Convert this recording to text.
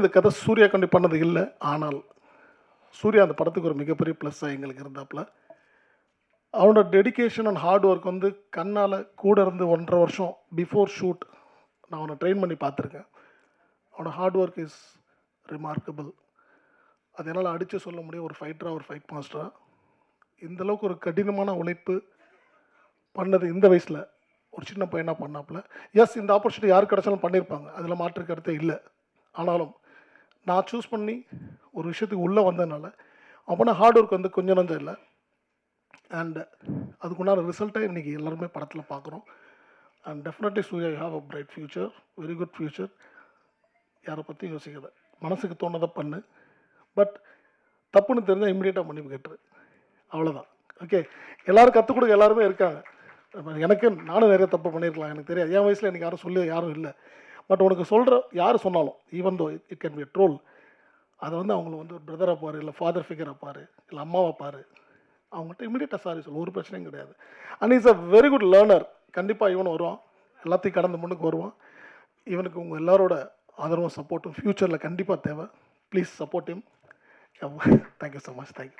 இந்த கதை சூர்யா கண்டி பண்ணது இல்லை. ஆனால் சூர்யா அந்த படத்துக்கு ஒரு மிகப்பெரிய ப்ளஸ்ஸாக எங்களுக்கு இருந்தாப்புல. அவனோட டெடிகேஷன் அண்ட் ஹார்ட் ஒர்க் வந்து கண்ணால் கூட இருந்து 1.5 வருஷம் பிஃபோர் ஷூட் நான் அவனை ட்ரெயின் பண்ணி பார்த்துருக்கேன். அவனோட ஹார்ட் ஒர்க் இஸ் ரிமார்க்கபிள். அது என்னால் அடித்து சொல்ல முடியும். ஒரு ஃபைட்டராக, ஒரு ஃபைட் மாஸ்டராக இந்தளவுக்கு ஒரு கடினமான உழைப்பு பண்ணது இந்த வயசில் ஒரு சின்ன பையனாக பண்ணாப்புல. எஸ், இந்த ஆப்பர்ச்சுனிட்டி யார் கிடச்சாலும் பண்ணியிருப்பாங்க, அதில் மாற்று கருத்தே இல்லை. ஆனாலும் நான் சூஸ் பண்ணி ஒரு விஷயத்துக்கு உள்ளே வந்ததுனால அப்போனா ஹார்ட் ஒர்க் வந்து கொஞ்சம் நஞ்சம் இல்லை. அண்ட் அதுக்குண்டான ரிசல்ட்டை இன்றைக்கி எல்லாருமே படத்தில் பார்க்குறோம். And definitely Surya you have a bright future, very good future. யாரை பற்றியும் யோசிக்காத, மனசுக்கு தோணதை பண்ணு. பட் தப்புன்னு தெரிஞ்சால் இம்மிடியேட்டாக மன்னிப்பு கேட்டுரு, அவ்வளோதான். ஓகே, எல்லோரும் கற்றுக் கொடுக்க எல்லாருமே இருக்காங்க. எனக்கு நானும் நிறைய தப்பு பண்ணியிருக்கலாம், எனக்கு தெரியாது. என் வயசில் எனக்கு யாரும் சொல்லி யாரும் இல்லை. பட் உனக்கு சொல்கிற யார் சொன்னாலும், even though it can be a troll, அதை வந்து அவங்கள வந்து ஒரு பிரதராக பாரு, இல்லை ஃபாதர் ஃபிகராக பாரு, இல்லை அம்மாவை பாரு, அவங்கள்ட்ட இமீடியட்டாக சாரி சொல்லு, ஒரு பிரச்சனையும் கிடையாது. And is a very good learner. கண்டிப்பாக இவனும் வருவான், எல்லாத்தையும் கடந்து முன்னுக்கு வருவான். இவனுக்கு உங்கள் எல்லாரோட ஆதரவும் சப்போர்ட்டும் ஃப்யூச்சரில் கண்டிப்பாக தேவை. Please support him. Thank you so much. Thank you.